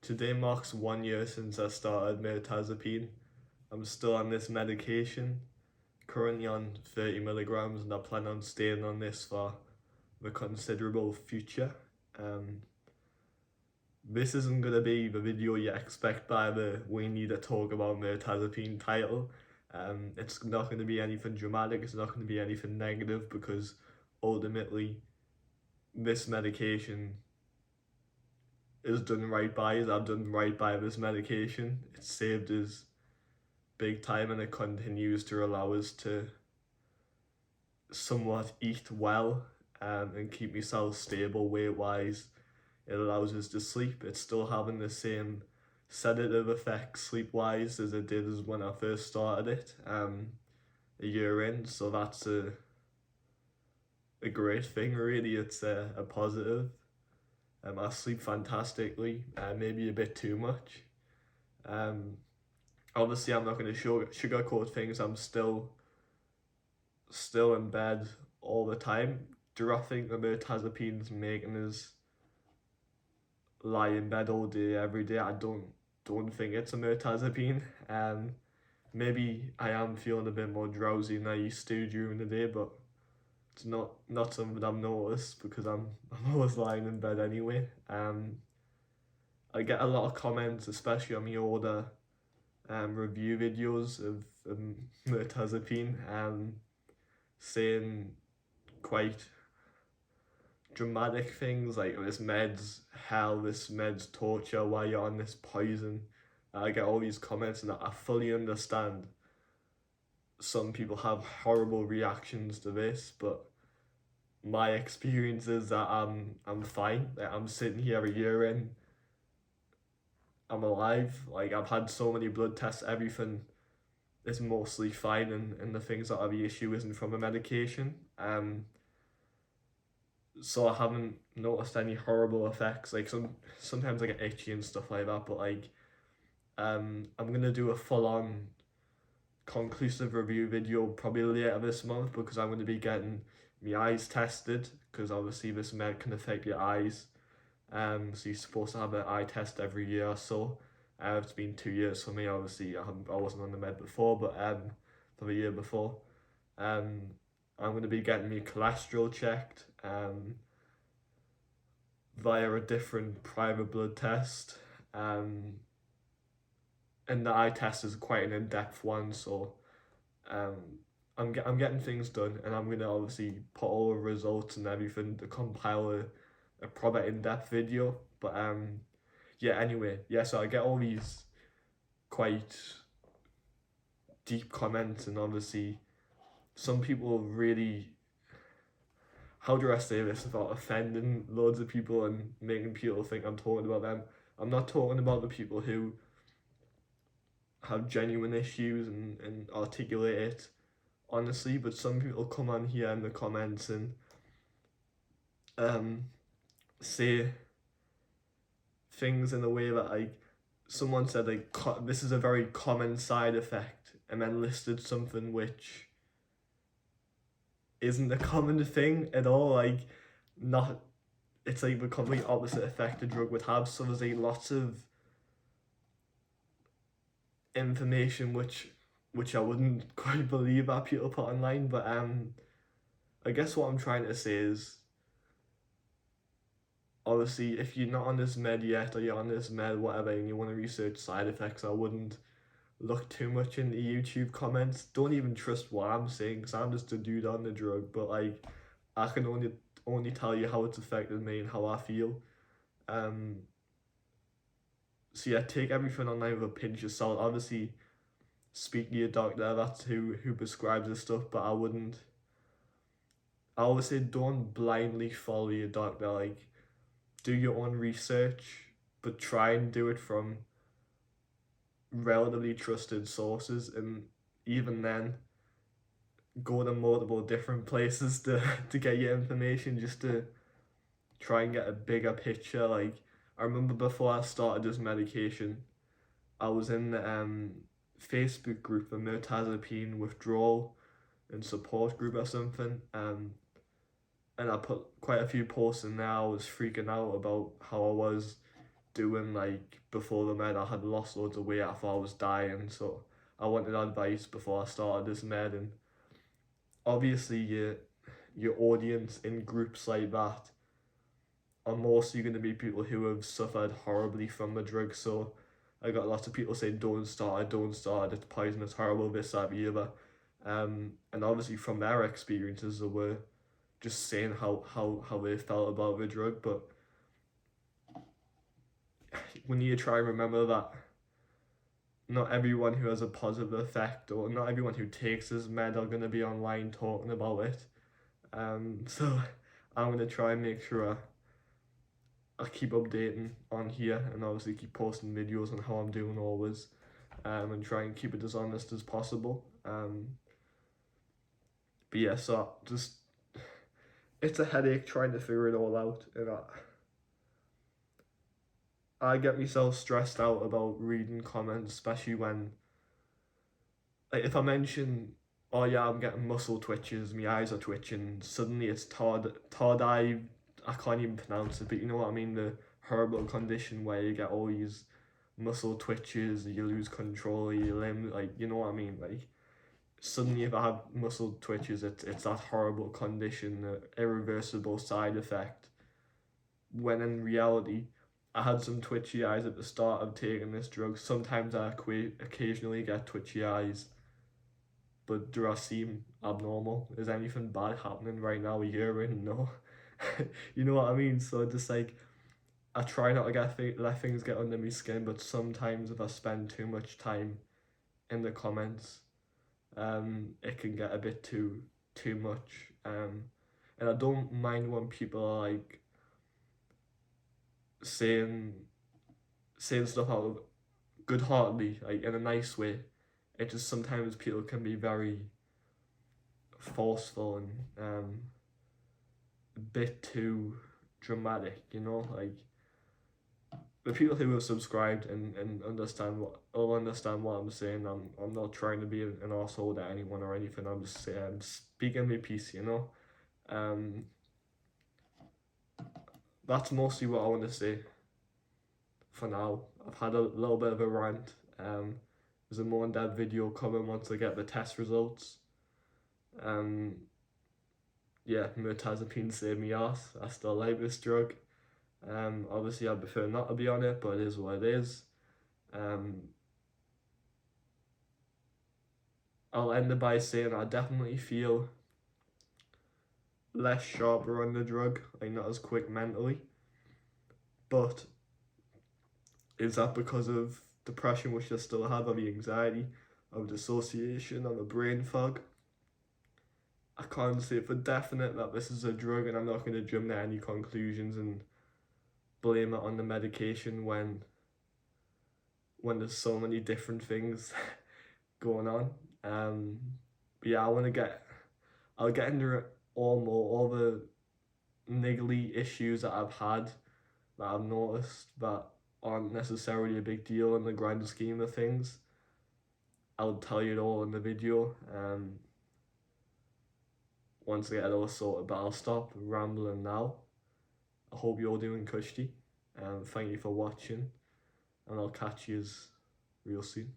Today marks 1 year since I started Mirtazapine. I'm still on this medication, currently on 30 milligrams, and I plan on staying on this for the considerable future. Um, this isn't going to be the video you expect by the "we need to talk about Mirtazapine" title. It's not going to be anything dramatic, it's not going to be anything negative, because ultimately this medication is done right by us. I've done right by this medication. It's saved us big time, and it continues to allow us to somewhat eat well and keep myself stable weight wise. It allows us to sleep. It's still having the same sedative effect sleep wise as it did as when I first started it a year in. So that's a great thing, really. It's a positive. I sleep fantastically, maybe a bit too much. Obviously, I'm not going to sugarcoat things. I'm still in bed all the time. Do I think the mirtazapine's making us lie in bed all day, every day? I don't think it's a mirtazapine. Maybe I am feeling a bit more drowsy than I used to during the day, but it's not something I've noticed because I'm always lying in bed anyway. I get a lot of comments, especially on my older review videos of mirtazapine, saying quite dramatic things like this med's hell, this med's torture, why you're on this poison. I get all these comments, and I fully understand some people have horrible reactions to this, but my experience is that I'm fine. Like, I'm sitting here a year in, I'm alive. Like, I've had so many blood tests, everything is mostly fine, and the things that are the issue isn't from a medication. So I haven't noticed any horrible effects. Like, sometimes I get itchy and stuff like that, but like I'm gonna do a full-on conclusive review video probably later this month, because I'm going to be getting my eyes tested, because obviously this med can affect your eyes. So you're supposed to have an eye test every year or so. It's been 2 years for me. Obviously, I wasn't on the med before, but for the year before, I'm going to be getting my cholesterol checked via a different private blood test. And the eye test is quite an in-depth one, so I'm getting things done, and I'm gonna obviously put all the results and everything to compile a proper in-depth video. But yeah, anyway, yeah, so I get all these quite deep comments, and obviously some people really, how do I say this without offending loads of people and making people think I'm talking about them? I'm not talking about the people who have genuine issues and articulate it honestly, but some people come on here in the comments and say things in a way that, like, someone said like this is a very common side effect, and then listed something which isn't a common thing at all. Like, not, it's like the complete opposite effect a drug would have. So there's like lots of information which I wouldn't quite believe that people put online. But I guess what I'm trying to say is, obviously, if you're not on this med yet, or you're on this med whatever, and you want to research side effects, I wouldn't look too much into YouTube comments. Don't even trust what I'm saying, because I'm just a dude on the drug. But like, I can only tell you how it's affected me and how I feel. So yeah, take everything online with a pinch of salt. Obviously, speak to your doctor. That's who prescribes this stuff. But I always say, don't blindly follow your doctor. Like, do your own research, but try and do it from relatively trusted sources. And even then, go to multiple different places to get your information, just to try and get a bigger picture. Like, I remember before I started this medication, I was in the Facebook group, the Mirtazapine withdrawal and support group or something, and I put quite a few posts in there. I was freaking out about how I was doing like before the med. I had lost loads of weight. I thought I was dying, so I wanted advice before I started this med. And obviously, your audience in groups like that are mostly going to be people who have suffered horribly from the drug. So I got lots of people saying, "Don't start it, don't start it. It's poison. It's horrible. This, that, the other." And obviously from their experiences, they were just saying how they felt about the drug. But we need to try and remember that not everyone who has a positive effect, or not everyone who takes this med, are going to be online talking about it. So I'm going to try and make sure I keep updating on here, and obviously keep posting videos on how I'm doing always, and try and keep it as honest as possible. But yeah, so just, it's a headache trying to figure it all out, and I get myself stressed out about reading comments, especially when, like, if I mention, "Oh yeah, I'm getting muscle twitches, my eyes are twitching," suddenly it's eye. I can't even pronounce it, but you know what I mean, the horrible condition where you get all these muscle twitches, you lose control of your limb, like, you know what I mean, like, suddenly if I have muscle twitches, it's that horrible condition, the irreversible side effect, when in reality, I had some twitchy eyes at the start of taking this drug. Sometimes I occasionally get twitchy eyes, but do I seem abnormal? Is anything bad happening right now a year in? No. You know what I mean? So just like, I try not to let things get under my skin, but sometimes if I spend too much time in the comments, it can get a bit too much. And I don't mind when people are like saying stuff out of good-heartedly, like in a nice way. It just, sometimes people can be very forceful and a bit too dramatic, you know, like, the people who have subscribed and understand what I'm saying. I'm not trying to be an arsehole to anyone or anything. I'm just saying, I'm speaking my piece, you know. That's mostly what I want to say for now. I've had a little bit of a rant. There's a more in-depth video coming once I get the test results. Yeah, Mirtazapine saved me ass. I still like this drug. Obviously I prefer not to be on it, but it is what it is. I'll end it by saying I definitely feel less sharper on the drug, like not as quick mentally. But is that because of depression, which I still have, of the anxiety, of dissociation, of the brain fog? I can't say for definite that this is a drug, and I'm not going to jump to any conclusions and blame it on the medication when there's so many different things going on. But yeah, I'll get into all the niggly issues that I've had, that I've noticed, that aren't necessarily a big deal in the grand scheme of things. I'll tell you it all in the video once I get it all sorted, but I'll stop rambling now. I hope you're doing kushti. Thank you for watching, and I'll catch you real soon.